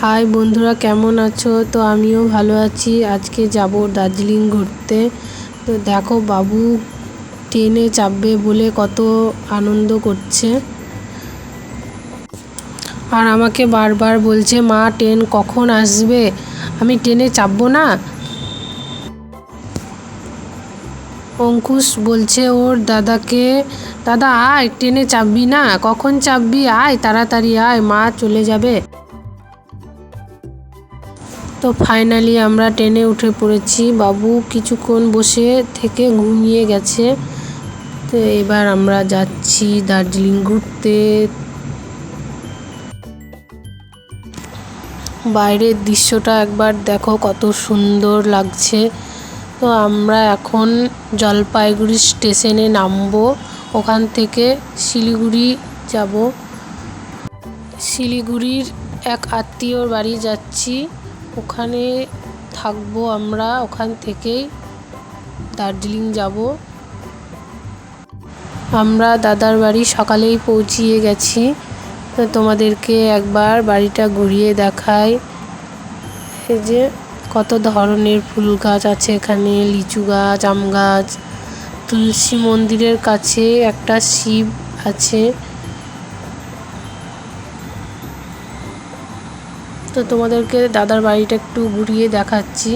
High বন্ধুরা, কেমন আছো? তো আমিও ভালো আছি। আজকে যাব দার্জিলিং ঘুরতে। তো দেখো, বাবু ট্রেনে চাপবে বলে কত আনন্দ করছে, আর আমাকে বারবার বলছে, মা ট্রেন কখন আসবে, আমি ট্রেনে চাপবো না। অঙ্কুশ বলছে ওর দাদাকে, দাদা আয়, ট্রেনে চাপবি না? কখন চাপবি? আয় তাড়াতাড়ি আয়, মা চলে যাবে। তো ফাইনালি আমরা ট্রেনে উঠে পড়েছি। বাবু কিছুক্ষণ বসে থেকে ঘুমিয়ে গেছে। তো এবার আমরা যাচ্ছি দার্জিলিং ঘুরতে। বাইরের দৃশ্যটা একবার দেখো, কত সুন্দর লাগছে। তো আমরা এখন জলপাইগুড়ি স্টেশনে নামবো, ওখান থেকে শিলিগুড়ি যাব। শিলিগুড়ির এক আত্মীয়র বাড়ি যাচ্ছি, ওখানে থাকবো আমরা। ওখান থেকেই দার্জিলিং যাব। আমরা দাদার বাড়ি সকালেই পৌঁছিয়ে গেছি। তো তোমাদেরকে একবার বাড়িটা ঘুরিয়ে দেখাই। এই যে কত ধরনের ফুল গাছ আছে এখানে, লিচু গাছ, আম গাছ। তুলসী মন্দিরের কাছে একটা শিব আছে। তো তোমাদেরকে দাদার বাড়িটা একটু ঘুরিয়ে দেখাচ্ছি।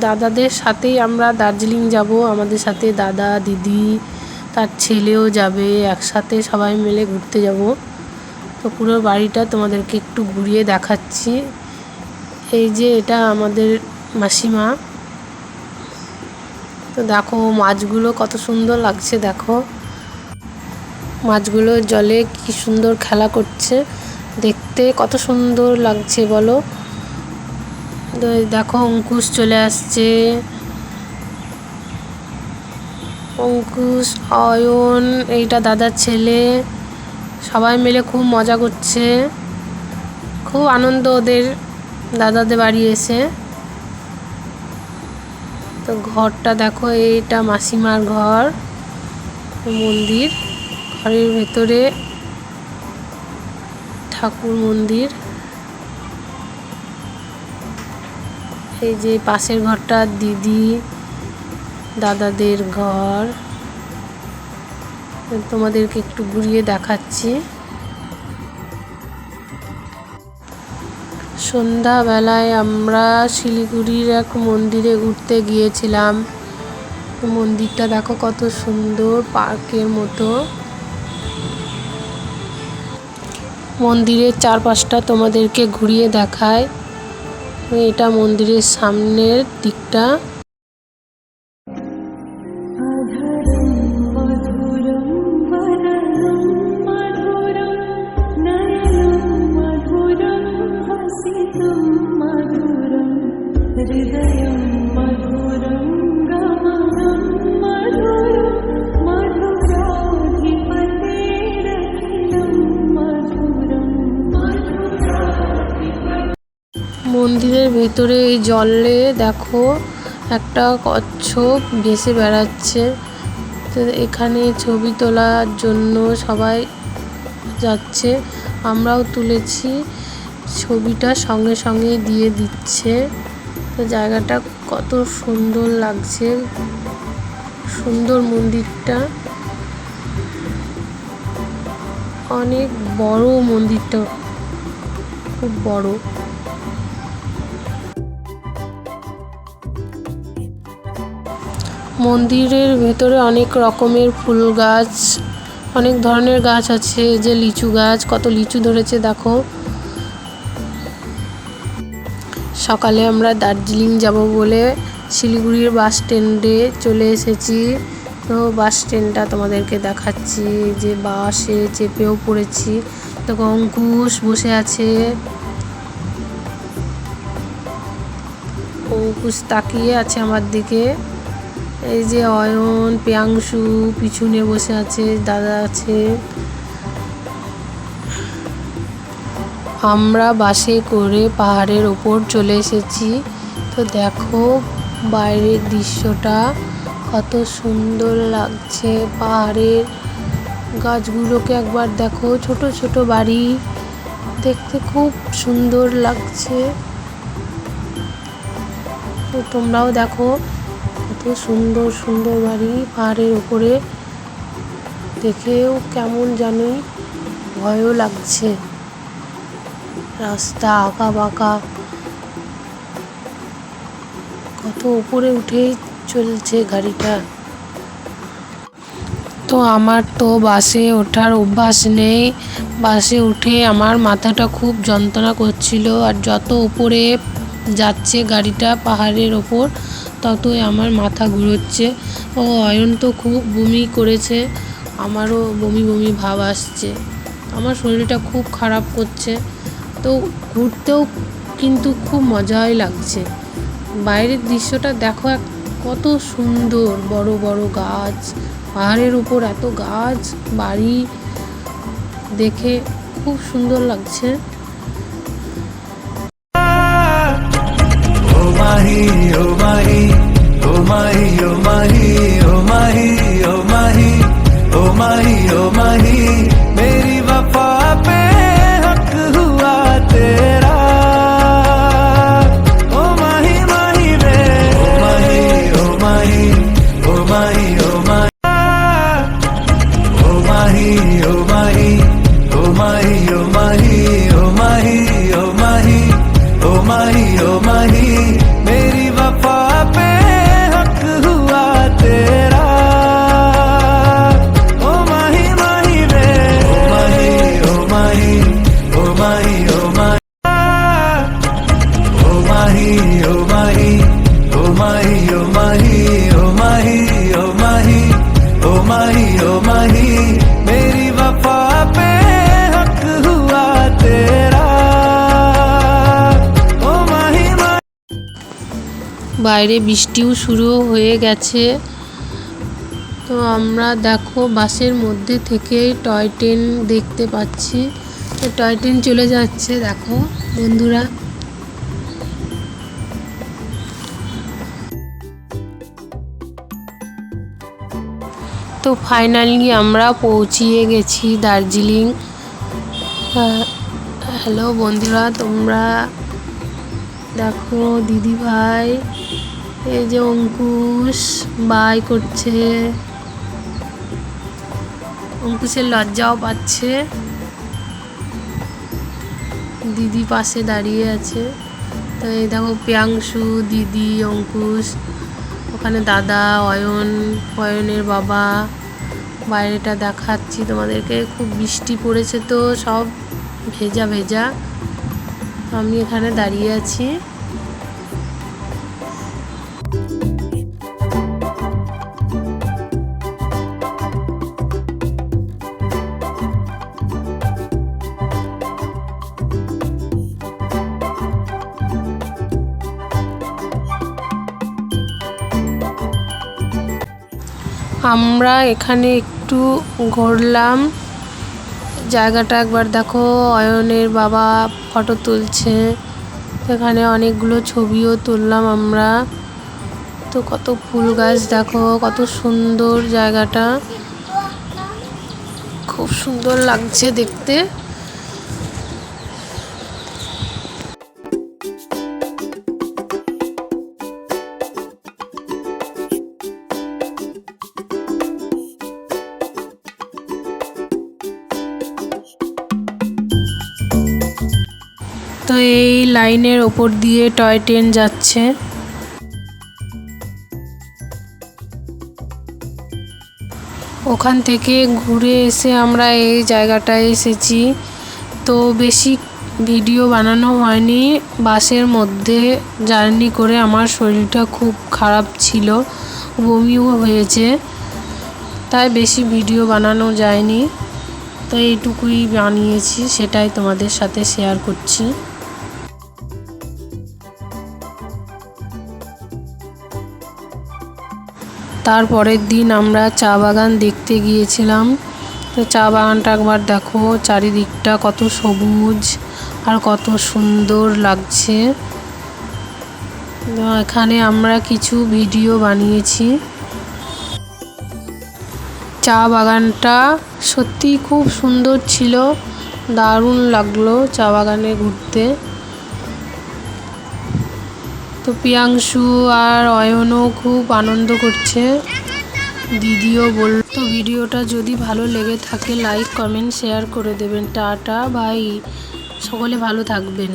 দাদাদের সাথেই আমরা দার্জিলিং যাব। আমাদের সাথে দাদা, দিদি, তার ছেলেও যাবে। একসাথে সবাই মিলে ঘুরতে যাব। তো পুরো বাড়িটা তোমাদেরকে একটু ঘুরিয়ে দেখাচ্ছি। এই যে এটা আমাদের মাসিমা। তো দেখো মাছগুলো কত সুন্দর লাগছে। দেখো মাছগুলো জলে কি সুন্দর খেলা করছে, দেখতে কত সুন্দর লাগছে বলো। তো দেখো অঙ্কুশ চলে আসছে। অঙ্কুশ, অয়ন, এইটা দাদার ছেলে, সবাই মিলে খুব মজা করছে। খুব আনন্দ ওদের দাদাদের বাড়ি এসে। তো ঘরটা দেখো, এইটা মাসিমার ঘর, মন্দির, ঘরের ভেতরে ঠাকুর মন্দির। এই যে পাশের ঘরটা দিদি দাদাদের ঘর। তোমাদেরকে একটু ঘুরিয়ে দেখাচ্ছি। সন্ধ্যাবেলায় আমরা শিলিগুড়ির এক মন্দিরে ঘুরতে গিয়েছিলাম। মন্দিরটা দেখো কত সুন্দর, পার্কের মতো। মন্দিরের চারপাশটা তোমাদেরকে ঘুরিয়ে দেখায়। এটা মন্দিরের সামনের দিকটা। মন্দিরের ভেতরে এই জলে দেখো একটা কচ্ছপ ভেসে বেড়াচ্ছে। তো এখানে ছবি তোলার জন্য সবাই যাচ্ছে, আমরাও তুলেছি। ছবিটা সঙ্গে সঙ্গে দিয়ে দিচ্ছে। তো জায়গাটা কত সুন্দর লাগছে, সুন্দর মন্দিরটা, অনেক বড় মন্দিরটা, খুব বড়। মন্দিরের ভেতরে অনেক রকমের ফুল গাছ, অনেক ধরনের গাছ আছে। যে লিচু গাছ, কত লিচু ধরেছে দেখো। সকালে আমরা দার্জিলিং যাব বলে শিলিগুড়ির বাস স্ট্যান্ডে চলে এসেছি। তো বাস স্ট্যান্ডটা তোমাদেরকে দেখাচ্ছি। যে বাসে চেপেও পড়েছি। তো অঙ্কুশ বসে আছে, অঙ্কুশ তাকিয়ে আছে আমার দিকে। এই যে অয়ন, প্রিয়াংশু পিছনে বসে আছে, দাদা আছে। আমরা বাসে করে পাহাড়ের ওপর চলে এসেছি। তো দেখো বাইরের দৃশ্যটা কত সুন্দর লাগছে। পাহাড়ের গাছগুলোকে একবার দেখো, ছোট ছোট বাড়ি, দেখতে খুব সুন্দর লাগছে। তো তোমরাও দেখো কত সুন্দর সুন্দর বাড়ি পাহাড়ের উপরে, দেখেও কেমন জানি ভয়ও লাগছে। রাস্তা আঁকা বাঁকা, কত উপরে উঠেই চলছে গাড়িটা। তো আমার তো বাসে ওঠার অভ্যাস নেই, বাসে উঠে আমার মাথাটা খুব যন্ত্রণা করছিল। আর যত উপরে যাচ্ছে গাড়িটা পাহাড়ের ওপর, ততই আমার মাথা ঘুরোচ্ছে। ও অয়ন তো খুব বমি করেছে, আমারও বমি বমি ভাব আসছে, আমার শরীরটা খুব খারাপ করছে। তো ঘুরতেও কিন্তু খুব মজাই লাগছে। বাইরের দৃশ্যটা দেখো কত সুন্দর, বড় বড় গাছ, পাহাড়ের উপর এত গাছ, বাড়ি, দেখে খুব সুন্দর লাগছে। मेरी वफा पे हक हुआ तेरा, ओ माही माही वे, ओ माही ओ माही ओ माही ओ माही ओ माही ओ माही ओ माही ओ माही ओ माही ओ माही ओ माही ओ माही मेरी वफा पे हक हुआ तेरा, ओ माही माही वे, ओ माही ओ माही ओ माही ओ माही ओ माही ओ माही ओ माही ओ माही ओ माही ओ माही ओ माही ओ माही मेरी वफा पे हक हुआ तेरा, ओ माही माही। বাইরে বৃষ্টিও শুরু হয়ে গেছে। তো আমরা দেখো বাসের মধ্যে থেকে টয় ট্রেন দেখতে পাচ্ছি। তো টয় ট্রেন চলে যাচ্ছে, দেখো বন্ধুরা। তো ফাইনালি আমরা পৌঁছিয়ে গেছি দার্জিলিং। হ্যালো বন্ধুরা, তোমরা দেখো দিদি ভাই, এই যে অঙ্কুশ বাই করছে, অঙ্কুশের লজ্জাও পাচ্ছে, দিদি পাশে দাঁড়িয়ে আছে। তো এই দেখো প্রিয়াংশু, দিদি, অঙ্কুশ, ওখানে দাদা, অয়নের বাবা। বাইরেটা দেখাচ্ছি তোমাদেরকে, খুব বৃষ্টি পড়েছে তো সব ভেজা ভেজা। আমি এখানে দাঁড়িয়ে আছি। আমরা এখানে একটু ঘুরলাম, জায়গাটা একবার দেখো। অয়নের বাবা ফটো তুলছে, এখানে অনেকগুলো ছবিও তুললাম আমরা। তো কত ফুল গাছ দেখো, কত সুন্দর জায়গাটা, খুব সুন্দর লাগছে দেখতে। তো এই লাইনের ওপর দিয়ে টয় ট্রেন যাচ্ছে। ওখান থেকে ঘুরে এসে আমরা এই জায়গাটায় এসেছি। তো বেশি ভিডিও বানানো হয়নি, বাসের মধ্যে জার্নি করে আমার শরীরটা খুব খারাপ ছিল, বমিও হয়েছে, তাই বেশি ভিডিও বানানো যায়নি। তো এইটুকুই বানিয়েছি, সেটাই তোমাদের সাথে শেয়ার করছি। তারপরের দিন আমরা চা বাগান দেখতে গিয়েছিলাম। তো চা বাগানটা একবার দেখো, চারিদিকটা কত সবুজ আর কত সুন্দর লাগছে। তো এখানে আমরা কিছু ভিডিও বানিয়েছি। চা বাগানটা সত্যি খুব সুন্দর ছিল, দারুণ লাগলো চা বাগানে ঘুরতে। তো প্রিয়াংশু আর অয়নও খুব আনন্দ করছে, দিদিও বলল। তো ভিডিওটা যদি ভালো লেগে থাকে লাইক কমেন্ট শেয়ার করে দেবেন। টাটা বাই, সকলে ভালো থাকবেন।